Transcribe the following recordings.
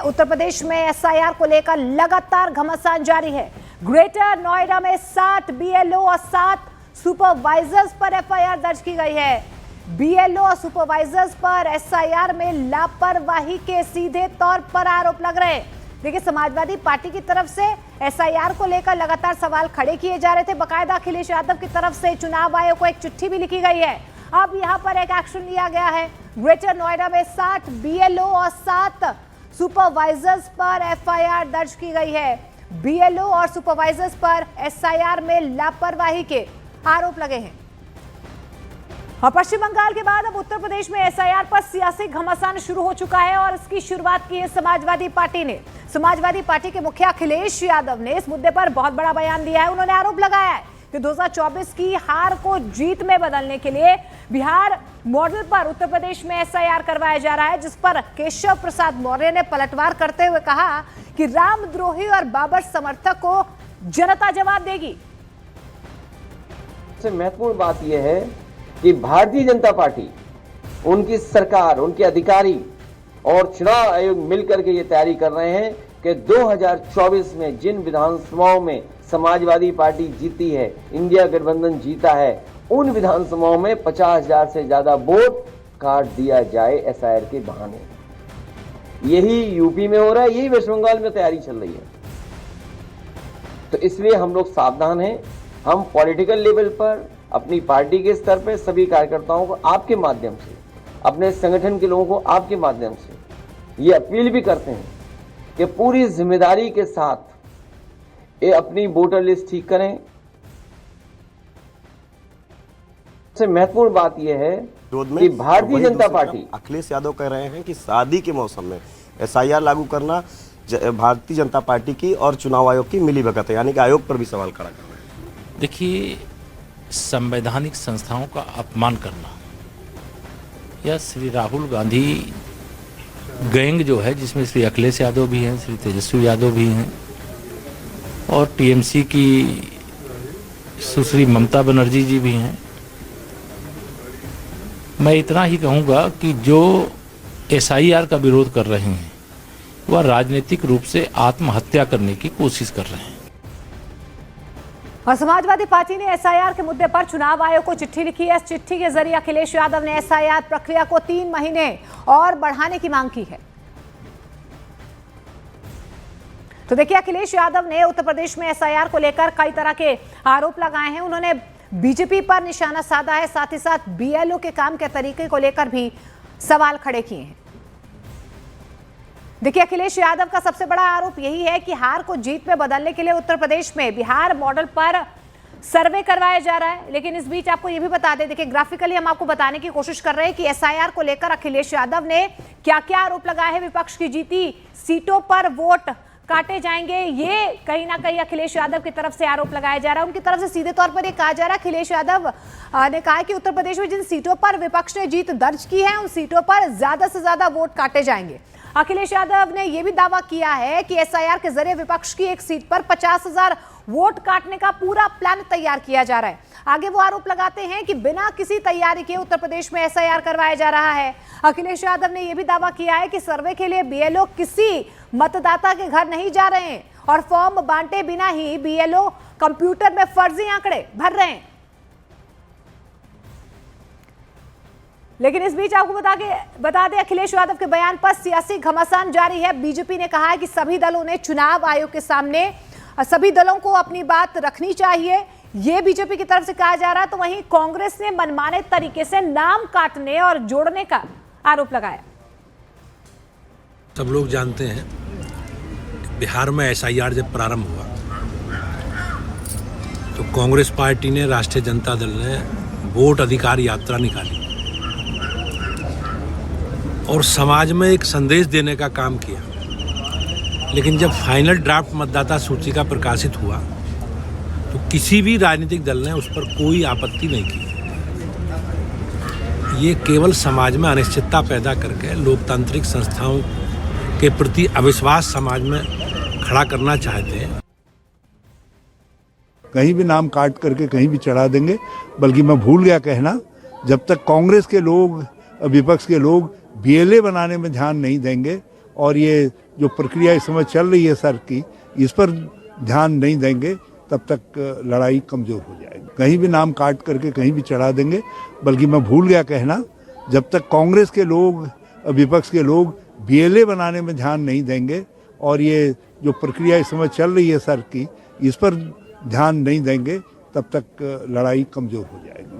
उत्तर प्रदेश में एसआईआर को लेकर लगातार घमासान जारी है। ग्रेटर नोएडा में 60 बीएलओ और 7 सुपरवाइजर्स पर एफआईआर दर्ज की गई है। बीएलओ और सुपरवाइजर्स पर एसआईआर में लापरवाही के सीधे तौर पर आरोप लग रहे हैं। देखिए, समाजवादी पार्टी की तरफ से एसआईआर को लेकर लगातार सवाल खड़े किए जा रहे थे। बकायदा अखिलेश यादव की तरफ से चुनाव आयोग को एक चिट्ठी भी लिखी गई है। अब यहां पर एक एक्शन लिया गया है। ग्रेटर नोएडा में 60 बीएलओ और 7 सुपरवाइजर्स पर एफआईआर दर्ज की गई है। बीएलओ और सुपरवाइजर्स पर एसआईआर में लापरवाही के आरोप लगे हैं। और पश्चिम बंगाल के बाद अब उत्तर प्रदेश में एसआईआर पर सियासी घमासान शुरू हो चुका है और इसकी शुरुआत की है समाजवादी पार्टी ने। समाजवादी पार्टी के मुखिया अखिलेश यादव ने इस मुद्दे पर बहुत बड़ा बयान दिया है। उन्होंने आरोप लगाया है कि 2024 की हार को जीत में बदलने के लिए बिहार मॉडल पर उत्तर प्रदेश में एसआईआर करवाया जा रहा है, जिस पर केशव प्रसाद मौर्य ने पलटवार करते हुए कहा कि रामद्रोही और बाबर समर्थक को जनता जवाब देगी। सबसे महत्वपूर्ण बात यह है कि भारतीय जनता पार्टी, उनकी सरकार, उनके अधिकारी और चुनाव आयोग मिलकर के ये तैयारी कर रहे हैं कि 2024 में जिन विधानसभाओं में समाजवादी पार्टी जीती है, इंडिया गठबंधन जीता है, उन विधानसभाओं में 50,000 से ज्यादा वोट काट दिया जाए एसआईआर के बहाने। यही यूपी में हो रहा है, यही वेस्ट बंगाल में तैयारी चल रही है। तो इसलिए हम लोग सावधान हैं। हम पॉलिटिकल लेवल पर, अपनी पार्टी के स्तर पर सभी कार्यकर्ताओं को आपके माध्यम से, अपने संगठन के लोगों को आपके माध्यम से ये अपील भी करते हैं कि पूरी जिम्मेदारी के साथ ये अपनी वोटर लिस्ट ठीक करें। सबसे महत्वपूर्ण बात यह है कि भारतीय जनता पार्टी, अखिलेश यादव कह रहे हैं कि शादी के मौसम में एसआईआर लागू करना भारतीय जनता पार्टी की और चुनाव आयोग की मिलीभगत है, यानी कि आयोग पर भी सवाल खड़ा कर रहे हैं। देखिए, संवैधानिक संस्थाओं का अपमान करना या श्री राहुल गांधी गैंग जो है, जिसमें श्री अखिलेश यादव भी हैं, श्री तेजस्वी यादव भी हैं और टीएमसी की सुश्री ममता बनर्जी जी भी हैं। मैं इतना ही कहूँगा कि जो एसआईआर का विरोध कर रहे हैं वह राजनीतिक रूप से आत्महत्या करने की कोशिश कर रहे हैं। और समाजवादी पार्टी ने एसआईआर के मुद्दे पर चुनाव आयोग को चिट्ठी लिखी है। इस चिट्ठी के जरिए अखिलेश यादव ने एसआईआर प्रक्रिया को 3 महीने और बढ़ाने की मांग की है। तो देखिए, अखिलेश यादव ने उत्तर प्रदेश में एसआईआर को लेकर कई तरह के आरोप लगाए हैं। उन्होंने बीजेपी पर निशाना साधा है, साथ ही साथ बीएलओ के काम के तरीके को लेकर भी सवाल खड़े किए हैं। देखिए, अखिलेश यादव का सबसे बड़ा आरोप यही है कि हार को जीत में बदलने के लिए उत्तर प्रदेश में बिहार मॉडल पर सर्वे करवाया जा रहा है। लेकिन इस बीच आपको यह भी बता दें, देखिए ग्राफिकली हम आपको बताने की कोशिश कर रहे हैं कि एसआईआर को लेकर अखिलेश यादव ने क्या क्या आरोप लगाए हैं। विपक्ष की जीती सीटों पर वोट काटे जाएंगे, ये कहीं ना कहीं अखिलेश यादव की तरफ से आरोप लगाया जा रहा है। उनकी तरफ से सीधे तौर पर ये कहा जा रहा है, अखिलेश यादव ने कहा कि उत्तर प्रदेश में जिन सीटों पर विपक्ष ने जीत दर्ज की है, उन सीटों पर ज्यादा से ज्यादा वोट काटे जाएंगे। अखिलेश यादव ने यह भी दावा किया है कि एसआईआर के जरिए विपक्ष की एक सीट पर 50,000 वोट काटने का पूरा प्लान तैयार किया जा रहा है। आगे वो आरोप लगाते हैं कि बिना किसी तैयारी के उत्तर प्रदेश में एसआईआर करवाया जा रहा है। अखिलेश यादव ने यह भी दावा किया है कि सर्वे के लिए बीएलओ किसी मतदाता के घर नहीं जा रहे हैं और फॉर्म बांटे बिना ही बीएलओ कंप्यूटर में फर्जी आंकड़े भर रहे हैं। लेकिन इस बीच आपको बता दें, अखिलेश यादव के बयान पर सियासी घमासान जारी है। बीजेपी ने कहा है कि सभी दलों ने चुनाव आयोग के सामने, सभी दलों को अपनी बात रखनी चाहिए, यह बीजेपी की तरफ से कहा जा रहा है। तो वहीं कांग्रेस ने मनमाने तरीके से नाम काटने और जोड़ने का आरोप लगाया। सब लोग जानते हैं, बिहार में एसआईआर जब प्रारंभ हुआ तो कांग्रेस पार्टी ने, राष्ट्रीय जनता दल ने वोट अधिकार यात्रा निकाली और समाज में एक संदेश देने का काम किया। लेकिन जब फाइनल ड्राफ्ट मतदाता सूची का प्रकाशित हुआ तो किसी भी राजनीतिक दल ने उस पर कोई आपत्ति नहीं की। ये केवल समाज में अनिश्चितता पैदा करके लोकतांत्रिक संस्थाओं के प्रति अविश्वास समाज में खड़ा करना चाहते हैं। कहीं भी नाम काट करके कहीं भी चढ़ा देंगे। बल्कि मैं भूल गया कहना, जब तक कांग्रेस के लोग, विपक्ष के लोग बीएलए बनाने में ध्यान नहीं देंगे, और ये जो प्रक्रिया इस समय चल रही है सर की, इस पर ध्यान नहीं देंगे तब तक लड़ाई कमजोर हो जाएगी। कहीं भी नाम काट करके कहीं भी चढ़ा देंगे। बल्कि मैं भूल गया कहना, जब तक कांग्रेस के लोग, विपक्ष के लोग बीएलए बनाने में ध्यान नहीं देंगे और ये जो प्रक्रिया इस समय चल रही है सर की, इस पर ध्यान नहीं देंगे तब तक लड़ाई कमजोर हो जाएगी।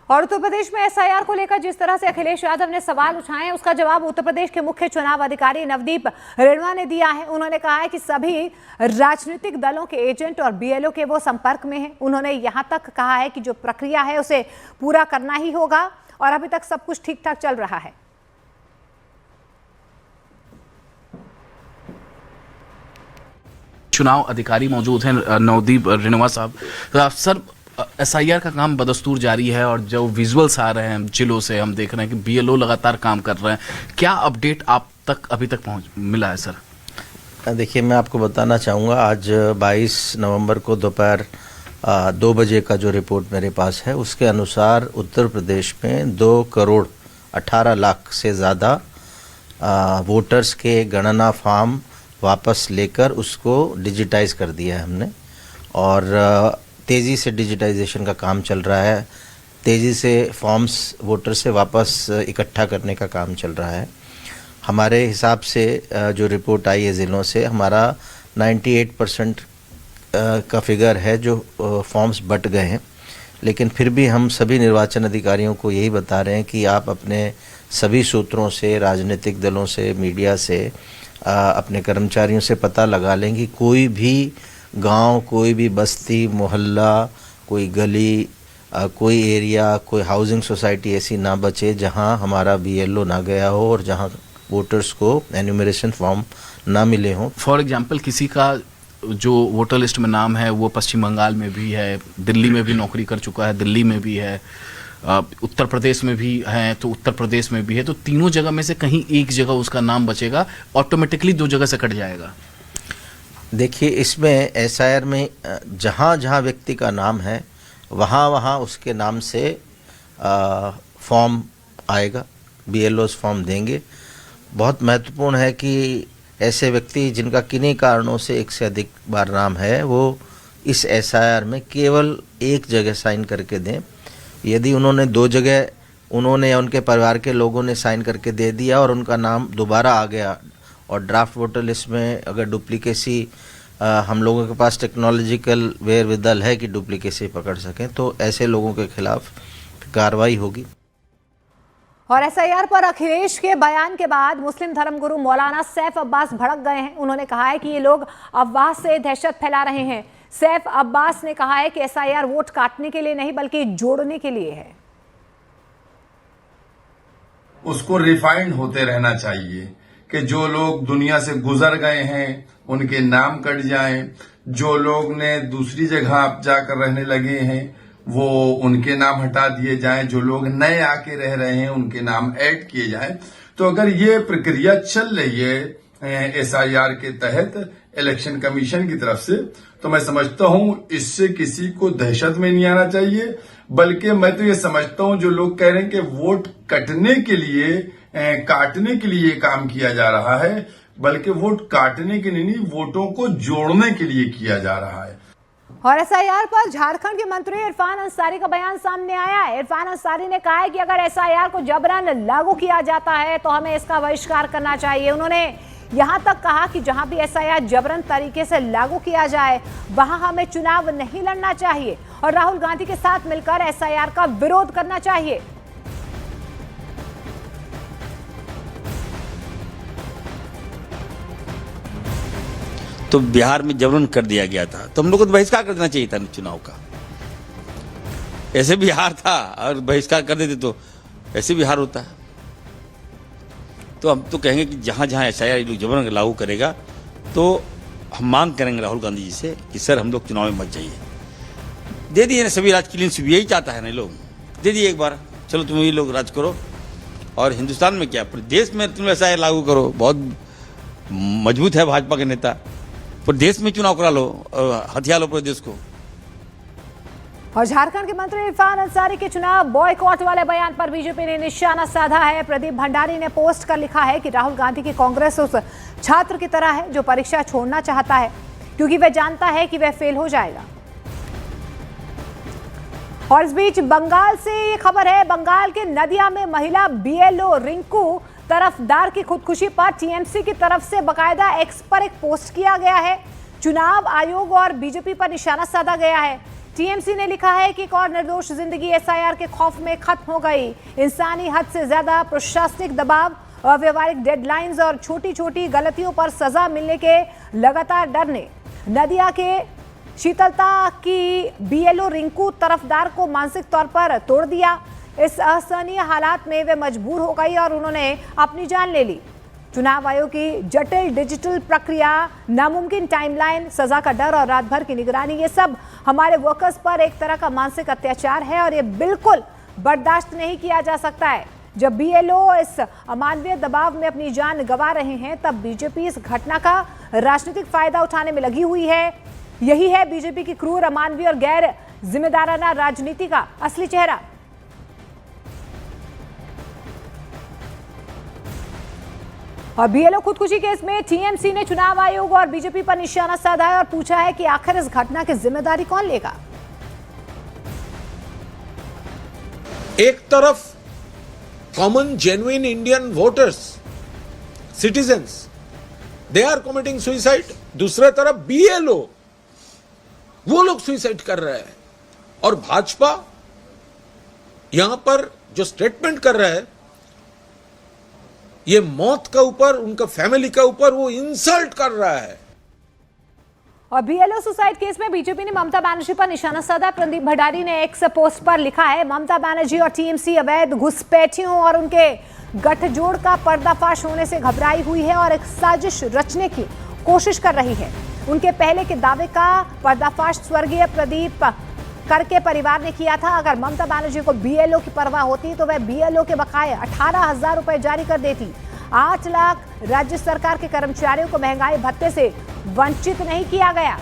और उत्तर प्रदेश में एसआईआर को लेकर जिस तरह से अखिलेश यादव ने सवाल उठाए हैं, उसका जवाब उत्तर प्रदेश के मुख्य चुनाव अधिकारी नवदीप रेणुआ ने दिया है। उन्होंने कहा है कि सभी राजनीतिक दलों के एजेंट और बीएलओ के वो संपर्क में हैं। उन्होंने यहां तक कहा है कि जो प्रक्रिया है उसे पूरा करना ही होगा और अभी तक सब कुछ ठीक ठाक चल रहा है। चुनाव अधिकारी मौजूद हैं नवदीप रेणुआ साहब। सर, एसआईआर का काम बदस्तूर जारी है और जो विजुअल्स आ रहे हैं जिलों से, हम देख रहे हैं कि बीएलओ लगातार काम कर रहे हैं। क्या अपडेट आप तक अभी तक मिला है सर? देखिए, मैं आपको बताना चाहूँगा, आज 22 नवंबर को दोपहर 2 बजे का जो रिपोर्ट मेरे पास है, उसके अनुसार उत्तर प्रदेश में 2 करोड़ 18 लाख से ज़्यादा वोटर्स के गणना फॉर्म वापस लेकर उसको डिजिटाइज कर दिया है हमने। और तेज़ी से डिजिटाइजेशन का काम चल रहा है, तेज़ी से फॉर्म्स वोटर से वापस इकट्ठा करने का काम चल रहा है। हमारे हिसाब से जो रिपोर्ट आई है ज़िलों से, हमारा 98% का फिगर है जो फॉर्म्स बट गए हैं। लेकिन फिर भी हम सभी निर्वाचन अधिकारियों को यही बता रहे हैं कि आप अपने सभी सूत्रों से, राजनीतिक दलों से, मीडिया से, अपने कर्मचारियों से पता लगा लें कि कोई भी गांव, कोई भी बस्ती, मोहल्ला, कोई गली, कोई एरिया, कोई हाउसिंग सोसाइटी ऐसी ना बचे जहां हमारा बीएलओ ना गया हो और जहां वोटर्स को एन्यूमरेशन फॉर्म ना मिले हों। फॉर एग्जांपल, किसी का जो वोटर लिस्ट में नाम है वो पश्चिम बंगाल में भी है, दिल्ली में भी नौकरी कर चुका है, दिल्ली में भी है, उत्तर प्रदेश में भी है, तो उत्तर प्रदेश में भी है, तो तीनों जगह में से कहीं एक जगह उसका नाम बचेगा, ऑटोमेटिकली 2 जगह से कट जाएगा। देखिए, इसमें एसआईआर में जहाँ जहाँ व्यक्ति का नाम है वहाँ वहाँ उसके नाम से फॉर्म आएगा, बीएलओस फॉर्म देंगे। बहुत महत्वपूर्ण है कि ऐसे व्यक्ति जिनका किन्हीं कारणों से एक से अधिक बार नाम है, वो इस एसआईआर में केवल एक जगह साइन करके दें। यदि उन्होंने 2 जगह, उन्होंने या उनके परिवार के लोगों ने साइन करके दे दिया और उनका नाम दोबारा आ गया और ड्राफ्ट वोटर लिस्ट में अगर डुप्लीकेसी, हम लोगों के पास टेक्नोलॉजिकल वेरविदल है कि डुप्लीकेसी पकड़ सकें, तो ऐसे लोगों के खिलाफ कार्रवाई होगी। और एसआईआर पर अखिलेश के बयान के बाद मुस्लिम धर्मगुरु मौलाना सैफ अब्बास भड़क गए हैं। उन्होंने कहा है कि ये लोग अफवाह से दहशत फैला रहे हैं। सैफ अब्बास ने कहा है कि एसआईआर वोट काटने के लिए नहीं बल्कि जोड़ने के लिए है। उसको रिफाइंड होते रहना चाहिए कि जो लोग दुनिया से गुजर गए हैं उनके नाम कट जाएं, जो लोग ने दूसरी जगह जाकर रहने लगे हैं वो उनके नाम हटा दिए जाएं, जो लोग नए आके रह रहे हैं उनके नाम ऐड किए जाएं। तो अगर ये प्रक्रिया चल रही है एसआईआर के तहत इलेक्शन कमीशन की तरफ से, तो मैं समझता हूं इससे किसी को दहशत में नहीं आना चाहिए। बल्कि मैं तो ये समझता हूं जो लोग कह रहे हैं कि वोट कटने के लिए, काटने के लिए काम किया जा रहा है, बल्कि वोट काटने के लिए नहीं, वोटों को जोड़ने के लिए किया जा रहा है। और एसआईआर पर झारखंड के मंत्री इरफान अंसारी का बयान सामने आया है। इरफान अंसारी ने कहा है कि अगर एसआईआर को जबरन लागू किया जाता है तो हमें इसका बहिष्कार करना चाहिए। उन्होंने यहां तक कहा कि जहां भी एसआईआर जबरन तरीके से लागू किया जाए वहां हमें चुनाव नहीं लड़ना चाहिए और राहुल गांधी के साथ मिलकर एसआईआर का विरोध करना चाहिए। तो बिहार में जबरन कर दिया गया था, तो हम लोग को तो बहिष्कार कर देना चाहिए था चुनाव का। ऐसे भी हार था और बहिष्कार कर देते तो ऐसे भी हार होता है। तो हम तो कहेंगे कि जहाँ जहाँ एसआईआर जबरन लागू करेगा तो हम मांग करेंगे राहुल गांधी जी से कि सर हम लोग चुनाव में मत जाइए। दे दिए ना सभी राज क्लीन स्वीप, यही चाहता है ना लोग, दे दिए एक बार, चलो तुम ये लोग राज करो। और हिंदुस्तान में क्या, पूरे देश में तुम एसआईआर लागू करो, बहुत मजबूत है भाजपा के नेता, पूरे देश में चुनाव करा लो, हथियार लो पूरे देश को। और झारखंड के मंत्री इरफान अंसारी के चुनाव बॉयकॉट वाले बयान पर बीजेपी ने निशाना साधा है। प्रदीप भंडारी ने पोस्ट कर लिखा है कि राहुल गांधी की कांग्रेस उस छात्र की तरह है जो परीक्षा छोड़ना चाहता है क्योंकि वह जानता है कि वह फेल हो जाएगा। और इस बीच बंगाल से ये खबर है, बंगाल के नदिया में महिला बीएलओ रिंकू तरफदार की खुदकुशी पर टीएमसी की तरफ से बकायदा एक्स पर एक पोस्ट किया गया है। चुनाव आयोग और बीजेपी पर निशाना साधा गया है। टीएमसी ने लिखा है कि एक और निर्दोष जिंदगी एसआईआर के खौफ में खत्म हो गई। इंसानी हद से ज्यादा प्रशासनिक दबाव, अव्यवहारिक डेडलाइंस और छोटी छोटी गलतियों पर सजा मिलने के लगातार डर ने नदिया के शीतलता की बीएलओ रिंकू तरफदार को मानसिक तौर पर तोड़ दिया। इस असहनीय हालात में वे मजबूर हो गई और उन्होंने अपनी जान ले ली। चुनाव आयोग की जटिल डिजिटल प्रक्रिया, नामुमकिन टाइमलाइन, सजा का डर और रात भर की निगरानी, ये सब हमारे वर्कर्स पर एक तरह का मानसिक अत्याचार है और ये बिल्कुल बर्दाश्त नहीं किया जा सकता है। जब बीएलओ इस अमानवीय दबाव में अपनी जान गंवा रहे हैं तब बीजेपी इस घटना का राजनीतिक फायदा उठाने में लगी हुई है। यही है बीजेपी की क्रूर, अमानवीय और गैर जिम्मेदाराना राजनीति का असली चेहरा। और बीएलओ खुदकुशी केस में टीएमसी ने चुनाव आयोग और बीजेपी पर निशाना साधा है और पूछा है कि आखिर इस घटना की जिम्मेदारी कौन लेगा। एक तरफ common genuine Indian voters, citizens, they are committing suicide, दूसरे तरफ बीएलओ, वो लोग सुसाइड कर रहे हैं। और भाजपा यहां पर जो स्टेटमेंट कर रहा है, ये मौत के ऊपर, उनका फैमिली के ऊपर वो इंसल्ट कर रहा है। और बीएलओ सुसाइड केस में बीजेपी ने ममता बनर्जी पर निशाना साधा। प्रदीप भंडारी ने एक्स पोस्ट पर लिखा है, ममता बनर्जी और टीएमसी अवैध घुसपैठियों और उनके गठजोड़ का पर्दाफाश होने से घबराई हुई है और एक साजिश रचने की कोशिश कर रही है। उनके पहले के दावे का पर्दाफाश स्वर्गीय प्रदीप करके परिवार ने किया था। अगर ममता बनर्जी को बीएलओ की परवाह होती तो वह बीएलओ के बकाये 18,000 रुपए जारी कर देती। 8 लाख राज्य सरकार के कर्मचारियों को महंगाई भत्ते से वंचित नहीं किया गया।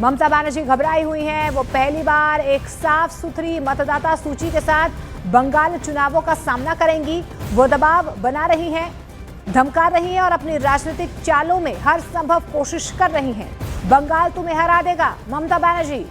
ममता बनर्जी घबराई हुई हैं। वो पहली बार एक साफ सुथरी मतदाता सूची के साथ बंगाल चुनावों का सामना करेंगी। वो दबाव बना रही हैं, धमका रही हैं और अपनी राजनीतिक चालों में हर संभव कोशिश कर रही हैं। बंगाल तुम्हें हरा देगा, ममता बनर्जी।